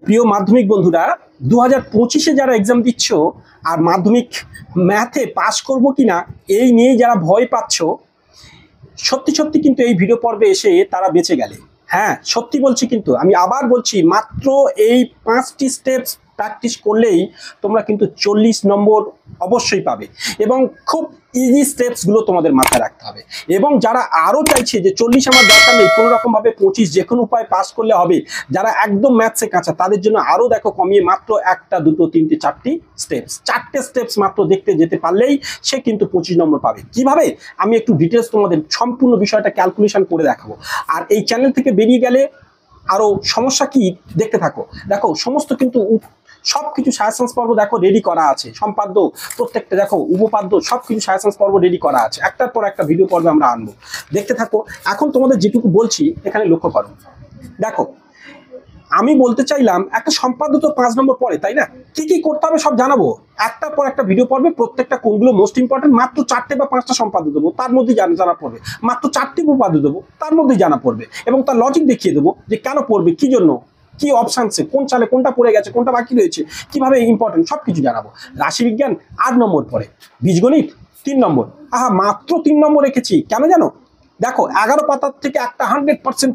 প্রিয় মাধ্যমিক বন্ধুরা, 2025-এ যারা এক্সাম দিচ্ছ আর মাধ্যমিক ম্যাথে পাস করব কিনা এই নিয়ে যারা ভয় পাচ্ছ, সত্যি সত্যি কিন্তু এই ভিডিও পর্বে এসে তারা বেঁচে গেলে। হ্যাঁ, সত্যি বলছি, কিন্তু আমি আবার বলছি, মাত্র এই 5টি স্টেপস প্র্যাকটিস করলেই তোমরা কিন্তু 40 নম্বর অবশ্যই পাবে, এবং খুব ইজি স্টেপসগুলো তোমাদের মাথায় রাখতে হবে। এবং যারা আরও চাইছে যে 40 আমার দরকার নেই, কোনো রকমভাবে 25 যে কোনো উপায় পাস করলে হবে, যারা একদম ম্যাথসে কাঁচা, তাদের জন্য আরও দেখো কমিয়ে মাত্র 1টা 2টো 3টে 4টি স্টেপস, 4টে স্টেপস মাত্র দেখতে যেতে পারলেই সে কিন্তু 25 নম্বর পাবে। কিভাবে আমি একটু ডিটেলস তোমাদের সম্পূর্ণ বিষয়টা ক্যালকুলেশন করে দেখাবো। আর এই চ্যানেল থেকে বেরিয়ে গেলে আরও সমস্যা কি দেখতে থাকো। দেখো সমস্ত কিন্তু সবকিছু সাজেশনস পর্ব দেখো রেডি করা আছে, সম্পাদ্য প্রত্যেকটা দেখো, উপপাদ্য সবকিছু সাজেশনস পর্ব রেডি করা আছে, একটার পর একটা ভিডিও পর্বে আমরা আনবো, দেখতে থাকো। এখন তোমাদের যেটুকু বলছি এখানে লক্ষ্য করো। দেখো আমি বলতে চাইলাম একটা সম্পাদ্য তো 5 নম্বর পরে, তাই না? কি কি করতে হবে সব জানাবো একটার পর একটা ভিডিও পর্বে, প্রত্যেকটা কোনগুলো মোস্ট ইম্পর্টেন্ট, মাত্র 4টে বা 5টা সম্পাদ্য দেবো, তার মধ্যে জানা পড়বে। মাত্র 4টি উপপাদ্য দেবো, তার মধ্যেই জানা পড়বে, এবং তার লজিক দেখিয়ে দেবো যে কেন পড়বে, কি জন্য, কি অপশানসে কোন চালে কোনটা পড়ে গেছে, কোনটা বাকি রয়েছে, কিভাবে ইম্পর্টেন্ট সবকিছু জানাবো। রাশিবিজ্ঞান 8 নম্বর পরে, বীজগণিত 3 নম্বর। মাত্র 3 নম্বর রেখেছি, কেন জানো? দেখো 11 পাতার থেকে একটা 100%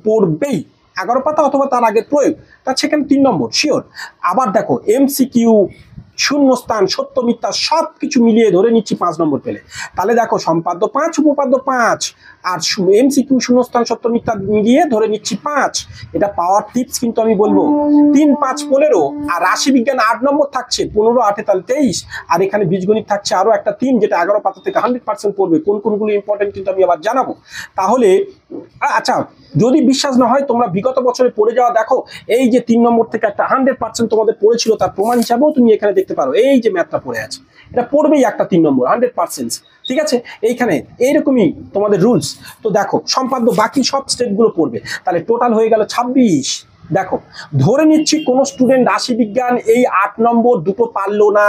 পড়বেই, 11 পাতা অথবা তার আগের প্রয়োগ, তার সেখানে 3 নম্বর শিওর। আবার দেখো MCQ, শূন্যস্থান, সত্য মিথ্যা সব কিছু মিলিয়ে ধরে নিচ্ছি 5 নম্বর পেলে। তাহলে দেখো সম্পাদ্য 5, উপপাদ্য 5, আর MCQ, শূন্যস্থান, সত্য মিথ্যা মিলিয়ে ধরে নিচ্ছি 5। এটা পাওয়ার টিপস কিন্তু আমি বলবো। 3, 5, 15, আর রাশিবিজ্ঞান 8 নম্বর থাকছে, 15, 8 তাহলে 23, আর এখানে বীজগণিত থাকছে আরও একটা 3, যেটা 11 পাতা থেকে 100% পড়বে। কোনগুলো ইম্পর্টেন্ট কিন্তু আমি আবার জানাবো। তাহলে আচ্ছা, যদি বিশ্বাস না হয় তোমরা বিগত বছরে পড়ে যাওয়া দেখো, এই যে 3 নম্বর থেকে একটা 100% তোমাদের পড়েছিল, তার প্রমাণ হিসাবেও তুমি এখানে দেখতে পারো। এই যে ম্যাথটা পড়ে আছে, এটা পড়বেই একটা 3 নম্বর 100%, ঠিক আছে? এইখানে এইরকমই তোমাদের রুলস। তো দেখো সম্পাদ্য বাকি সব স্টেপগুলো পড়বে, তাহলে টোটাল হয়ে গেল 26। দেখো ধরে নিচ্ছি কোনো স্টুডেন্ট রাশিবিজ্ঞান এই 8 নম্বর দুটো পারলো না,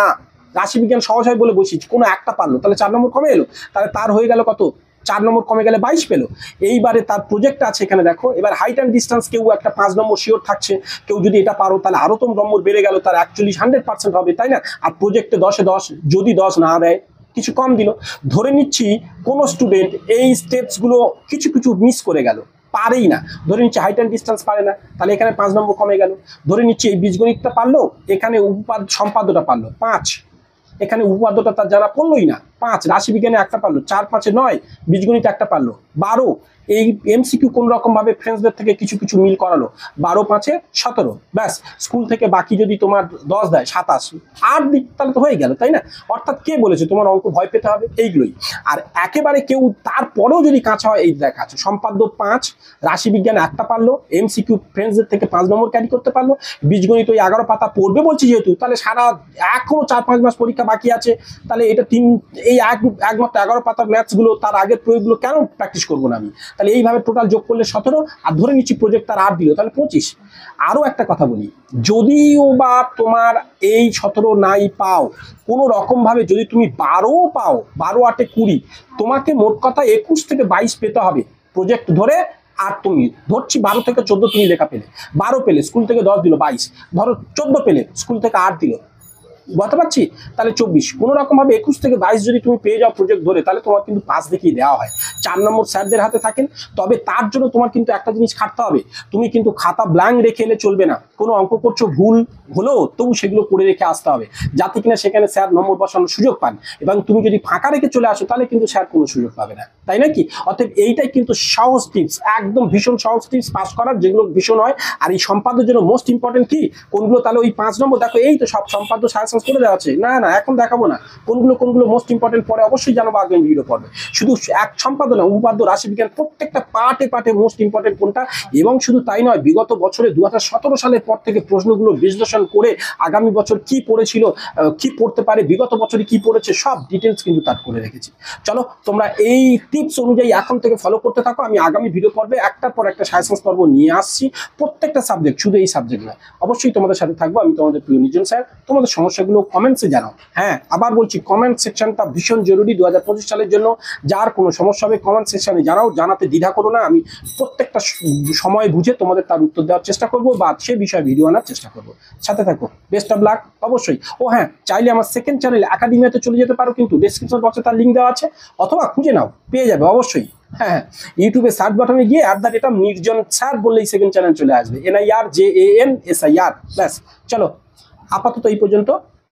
রাশিবিজ্ঞান সহজ হয় বলে বসিয়েছি, কোনো একটা পারলো, তাহলে 4 নম্বর কমে এলো, তাহলে তার হয়ে গেল কত? 4 নম্বর কমে গেলে 22 পেলো। এইবারে তার প্রজেক্ট আছে এখানে দেখো, এবার হাইট অ্যান্ড ডিস্টেন্স কেউ একটা 5 নম্বর শিওর থাকছে, কেউ যদি এটা পারো তাহলে আরো তো নম্বর বেড়ে গেল, তার অ্যাকচুয়ালি 100% হবে, তাই না? আর প্রজেক্টে 10-এ 10, যদি 10 না দেয় কিছু কম দিল। ধরে নিচ্ছি কোনো স্টুডেন্ট এই স্টেপসগুলো কিছু কিছু মিস করে গেল, পারেই না। ধরে নিচ্ছি হাইট অ্যান্ড ডিস্টেন্স পারে না, তাহলে এখানে 5 নম্বর কমে গেল। ধরে নিচ্ছি এই বীজগণিতটা পারলো, এখানে সম্পাদ্যটা পারলো 5, এখানে উপপাদ্যটা তার জানা পড়লোই না 5, রাশিবিজ্ঞানে একটা পারলো, 4, 5, 9, বীজগণিত একটা পারলো, 12, এই MCQ কোন রকম ভাবে ফ্রেন্ডসদের থেকে কিছু কিছু মিল করালো, 12, 5, 17, ব্যাস। স্কুল থেকে বাকি যদি তোমার 10 দেয় 27, 8 দিক, তাহলে তো হয়ে গেল, তাই না? অর্থাৎ কে বলেছে তোমার অঙ্ক ভয় পেতে হবে? এইগুলোই। আর একেবারে কেউ তারপরেও যদি কাঁচা হয়, এই দেখা আছে সম্পাদ্য 5, রাশিবিজ্ঞানে একটা পারলো, MCQ ফ্রেন্ডসদের থেকে 5 নম্বর ক্যারি করতে পারলো, বীজগণিত ওই 11 পাতা পড়বে বলছি যেহেতু, তাহলে সারা এখনো 4-5 মাস পরীক্ষা বাকি আছে, তাহলে এটা এই একমাত্র 11 পাতার ম্যাথসগুলো, তার আগের প্রয়োগগুলো কেন প্র্যাকটিস করবো না আমি? তাহলে এইভাবে টোটাল যোগ করলে 17, আর ধরে নিচ্ছি প্রজেক্ট তার 8 দিল, তাহলে 25। আরও একটা কথা বলি, যদিও বা তোমার এই 17 নাই পাও, কোনো রকমভাবে যদি তুমি 12 পাও, 12, 8, 20, তোমাকে মোট কথা 21 থেকে 22 পেতে হবে প্রজেক্ট ধরে। আর তুমি ধরছি 12 থেকে 14 তুমি লেখা পেলে, 12 পেলে, স্কুল থেকে 10 দিল 22, ধরো 14 পেলে, স্কুল থেকে 8 দিল, বুঝতে পারছি, তাহলে 24। কোনো রকম ভাবে 21 থেকে 22 যদি তুমি পেয়ে যাও প্রজেক্ট ধরে, তাহলে তোমার কিন্তু পাস দেখিয়ে দেওয়া হয়। 4 নম্বর স্যারদের হাতে থাকেন। তবে তার জন্য তোমার কিন্তু একটা জিনিস খাটতে হবে, তুমি কিন্তু খাতা ব্ল্যাঙ্ক রেখে এলে চলবে না। কোনো অঙ্ক করছো ভুল হলেও তবু সেগুলো করে রেখে আসতে হবে, যাতে কিনা সেখানে স্যার নম্বর বসানোর সুযোগ পান। এবং তুমি যদি ফাঁকা রেখে চলে আসো, তাহলে কিন্তু স্যার কোনো সুযোগ পাবে না, তাই নাকি? অতএব এইটাই কিন্তু সহজ টিপস, একদম ভীষণ সহজ টিপস পাস করার, যেগুলো ভীষণ হয়। আর এই সম্পাদ্যের জন্য মোস্ট ইম্পর্টেন্ট কি কোনগুলো? তাহলে ওই 5 নম্বর দেখো, এই তো সব সম্পাদ্য সাজেশন করে দেওয়া আছে। না এখন দেখাবো না, কোনগুলো মোস্ট ইম্পর্টেন্ট পরে অবশ্যই জানাবো আগামী ভিডিও পর্বে। শুধু এক সম্পাদ্য না, উপপাদ্য, রাশিবিজ্ঞান প্রত্যেকটা পার্টে মোস্ট ইম্পর্টেন্ট কোনটা। এবং শুধু তাই নয়, বিগত বছরে 2017 সালের পর থেকে প্রশ্নগুলো বিশ্লেষণ করে আগামী বছর কি পড়েছিল, কি পড়তে পারে, বিগত বছরে কি পড়েছে, সব ডিটেলস কিন্তু তার করে রেখেছি। চলো তোমরা এই টিপস অনুযায়ী এখন থেকে ফলো করতে থাকো। আমি আগামী ভিডিও পর্বে একটার পর একটা সাজেশন পর্ব নিয়ে আসছি, প্রত্যেকটা সাবজেক্ট, শুধু এই সাবজেক্ট নয়। অবশ্যই তোমাদের সাথে থাকবো আমি, তোমাদের প্রিয় নিজন স্যার। তোমাদের সমস্যা সমস্যাগুলো কমেন্টসে জানাও। হ্যাঁ, আবার বলছি, কমেন্ট সেকশনটা ভীষণ জরুরি 2025 সালের জন্য। যার কোনো সমস্যা হবে কমেন্ট সেকশনে জানাও, জানাতে দ্বিধা করো না। আমি প্রত্যেকটা সময় বুঝে তোমাদের তার উত্তর দেওয়ার চেষ্টা করব বা সে বিষয়ে ভিডিও আনার চেষ্টা করব। সাথে থাকো, বেস্ট অফ লাক অবশ্যই। ও হ্যাঁ, চাইলে আমার সেকেন্ড চ্যানেল একাডেমিয়াতে চলে যেতে পারো, কিন্তু ডেসক্রিপশন বক্সে তার লিঙ্ক দেওয়া আছে, অথবা খুঁজে নাও, পেয়ে যাবে অবশ্যই। হ্যাঁ, ইউটিউবে সার্চ বাটনে গিয়ে @ নির্জন স্যার বললেই সেকেন্ড চ্যানেল চলে আসবে, NIRJANSIR। ব্যাস, চলো আপাতত এই পর্যন্ত।